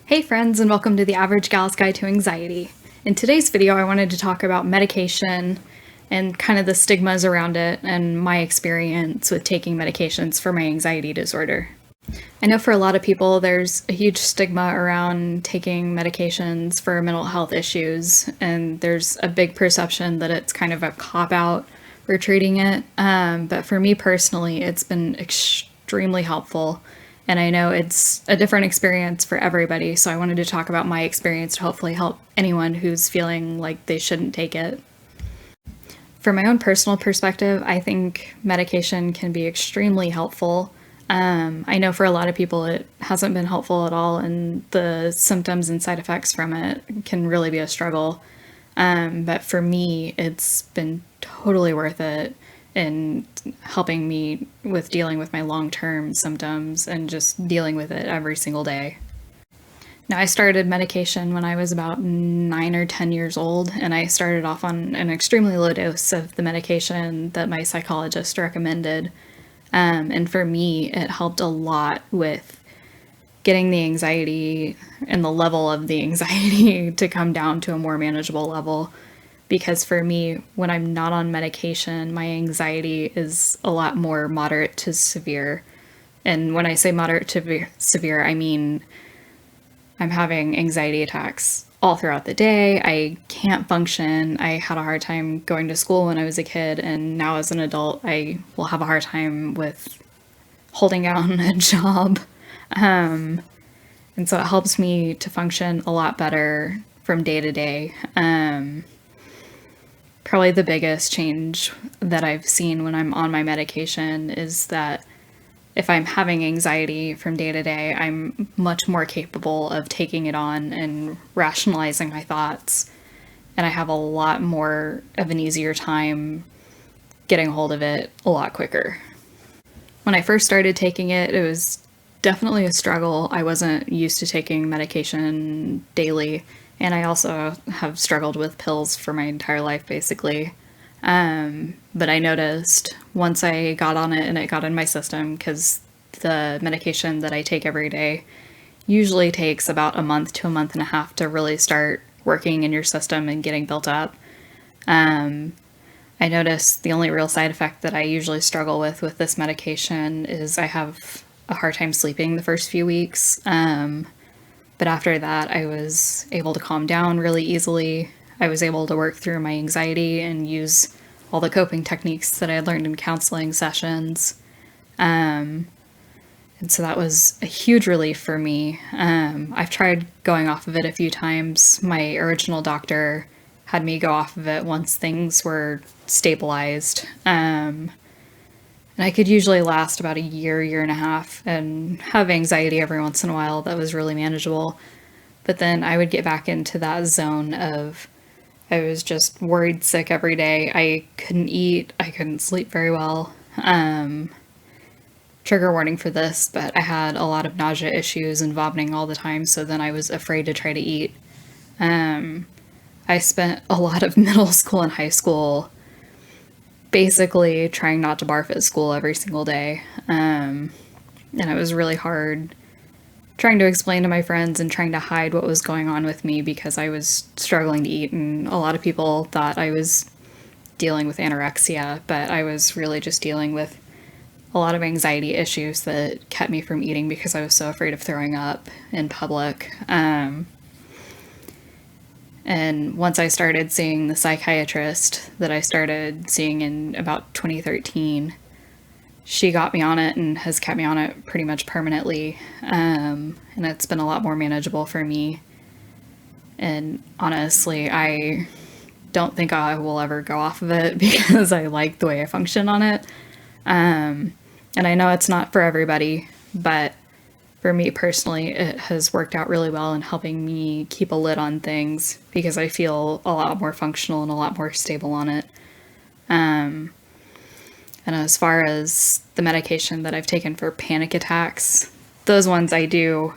Hey friends, and welcome to the Average Gal's Guide to Anxiety. In today's video, I wanted to talk about medication and kind of the stigmas around it and my experience with taking medications for my anxiety disorder. I know for a lot of people, there's a huge stigma around taking medications for mental health issues, and there's a big perception that it's kind of a cop-out for treating it. But for me personally, it's been extremely helpful. And I know it's a different experience for everybody, so I wanted to talk about my experience to hopefully help anyone who's feeling like they shouldn't take it. For my own personal perspective, I think medication can be extremely helpful. I know for a lot of people it hasn't been helpful at all, and the symptoms and side effects from it can really be a struggle. But for me, it's been totally worth it in helping me with dealing with my long-term symptoms and just dealing with it every single day. Now, I started medication when I was about 9 or 10 years old, and I started off on an extremely low dose of the medication that my psychologist recommended. And for me, it helped a lot with getting the anxiety and the level of the anxiety to come down to a more manageable level. Because for me, when I'm not on medication, my anxiety is a lot more moderate to severe. And when I say moderate to severe, I mean I'm having anxiety attacks all throughout the day. I can't function. I had a hard time going to school when I was a kid, and now as an adult, I will have a hard time with holding down a job. And so it helps me to function a lot better from day to day. Probably the biggest change that I've seen when I'm on my medication is that if I'm having anxiety from day to day, I'm much more capable of taking it on and rationalizing my thoughts. And I have a lot more of an easier time getting a hold of it a lot quicker. When I first started taking it, it was definitely a struggle. I wasn't used to taking medication daily. And I also have struggled with pills for my entire life, basically. But I noticed once I got on it and it got in my system, because the medication that I take every day usually takes about a month to a month and a half to really start working in your system and getting built up. I noticed the only real side effect that I usually struggle with this medication is I have a hard time sleeping the first few weeks. But after that, I was able to calm down really easily. I was able to work through my anxiety and use all the coping techniques that I had learned in counseling sessions. And so that was a huge relief for me. I've tried going off of it a few times. My original doctor had me go off of it once things were stabilized. And I could usually last about a year and a half, and have anxiety every once in a while that was really manageable. But then I would get back into that zone of I was just worried sick every day. I couldn't eat. I couldn't sleep very well. Trigger warning for this, but I had a lot of nausea issues and vomiting all the time, so then I was afraid to try to eat. I spent a lot of middle school and high school basically trying not to barf at school every single day. And it was really hard trying to explain to my friends and trying to hide what was going on with me because I was struggling to eat, and a lot of people thought I was dealing with anorexia, but I was really just dealing with a lot of anxiety issues that kept me from eating because I was so afraid of throwing up in public. And once I started seeing the psychiatrist that I started seeing in about 2013, she got me on it and has kept me on it pretty much permanently. And it's been a lot more manageable for me. And honestly, I don't think I will ever go off of it because I like the way I function on it. And I know it's not for everybody, but for me personally, it has worked out really well in helping me keep a lid on things because I feel a lot more functional and a lot more stable on it. And as far as the medication that I've taken for panic attacks, those ones I do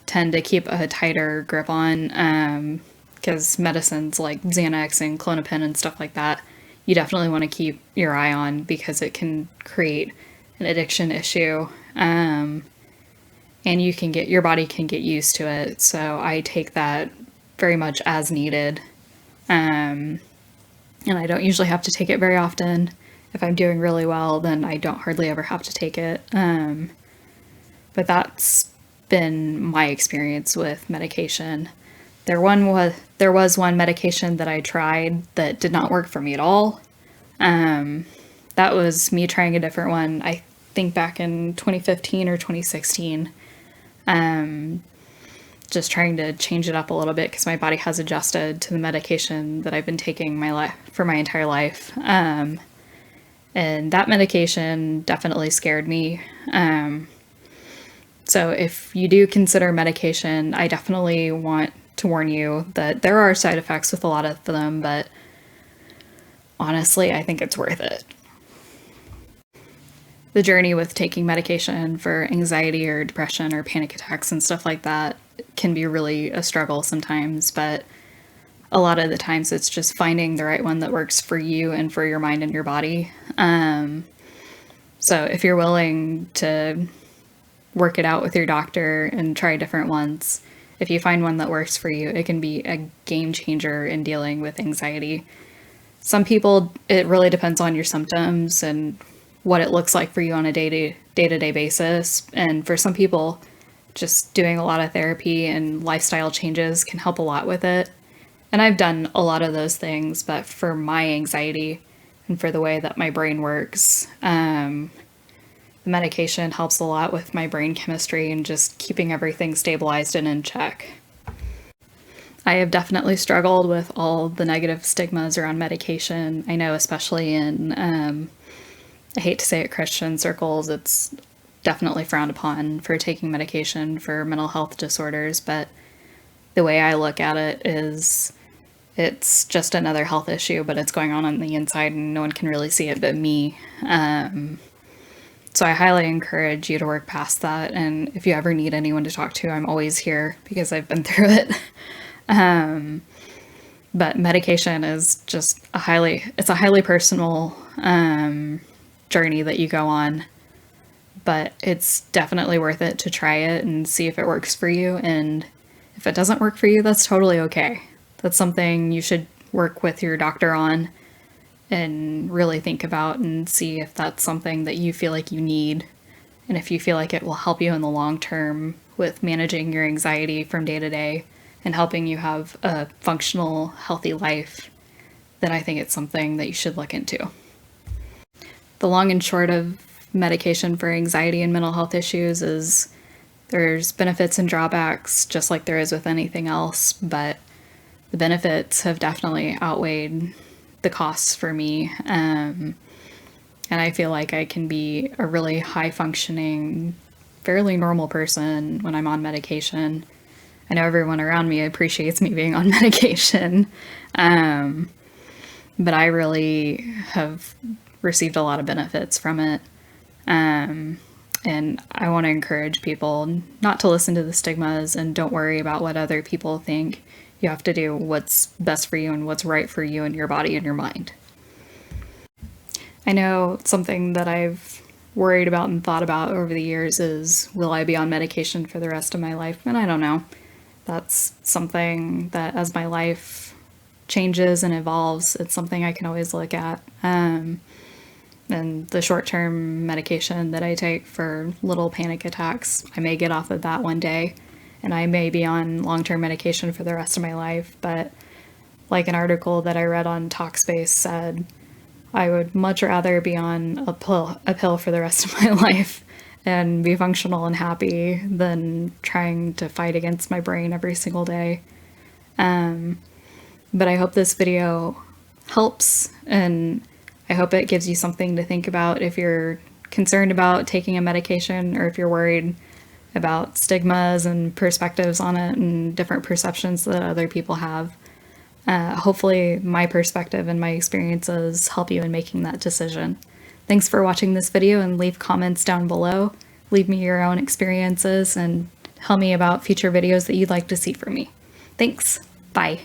tend to keep a tighter grip on because medicines like Xanax and Klonopin and stuff like that, you definitely want to keep your eye on because it can create an addiction issue. and your body can get used to it. So I take that very much as needed. And I don't usually have to take it very often. If I'm doing really well, then I don't hardly ever have to take it. But that's been my experience with medication. There was one medication that I tried that did not work for me at all. That was me trying a different one, I think back in 2015 or 2016. Just trying to change it up a little bit because my body has adjusted to the medication that I've been taking for my entire life. And that medication definitely scared me. So if you do consider medication, I definitely want to warn you that there are side effects with a lot of them, but honestly, I think it's worth it. The journey with taking medication for anxiety or depression or panic attacks and stuff like that can be really a struggle sometimes, but a lot of the times it's just finding the right one that works for you and for your mind and your body. So if you're willing to work it out with your doctor and try different ones, if you find one that works for you, it can be a game changer in dealing with anxiety. Some people, it really depends on your symptoms and what it looks like for you on a day-to-day basis. And for some people, just doing a lot of therapy and lifestyle changes can help a lot with it. And I've done a lot of those things, but for my anxiety and for the way that my brain works, the medication helps a lot with my brain chemistry and just keeping everything stabilized and in check. I have definitely struggled with all the negative stigmas around medication. I know especially in, I hate to say it, Christian circles, it's definitely frowned upon for taking medication for mental health disorders, but the way I look at it is it's just another health issue, but it's going on the inside and no one can really see it but me. So I highly encourage you to work past that, and if you ever need anyone to talk to, I'm always here because I've been through it. But medication is just a highly personal journey that you go on, but it's definitely worth it to try it and see if it works for you. And if it doesn't work for you, that's totally okay. That's something you should work with your doctor on and really think about and see if that's something that you feel like you need. And if you feel like it will help you in the long term with managing your anxiety from day to day and helping you have a functional, healthy life, then I think it's something that you should look into. The long and short of medication for anxiety and mental health issues is there's benefits and drawbacks, just like there is with anything else, but the benefits have definitely outweighed the costs for me. And I feel like I can be a really high functioning, fairly normal person when I'm on medication. I know everyone around me appreciates me being on medication, but I really have received a lot of benefits from it. And I want to encourage people not to listen to the stigmas and don't worry about what other people think. You have to do what's best for you and what's right for you and your body and your mind. I know something that I've worried about and thought about over the years is, will I be on medication for the rest of my life? And I don't know. That's something that as my life changes and evolves, it's something I can always look at. And the short-term medication that I take for little panic attacks, I may get off of that one day, and I may be on long-term medication for the rest of my life. But like an article that I read on Talkspace said, I would much rather be on a pill for the rest of my life and be functional and happy than trying to fight against my brain every single day. But I hope this video helps, and I hope it gives you something to think about if you're concerned about taking a medication, or if you're worried about stigmas and perspectives on it and different perceptions that other people have. Hopefully my perspective and my experiences help you in making that decision. Thanks for watching this video, and leave comments down below. Leave me your own experiences and tell me about future videos that you'd like to see from me. Thanks. Bye.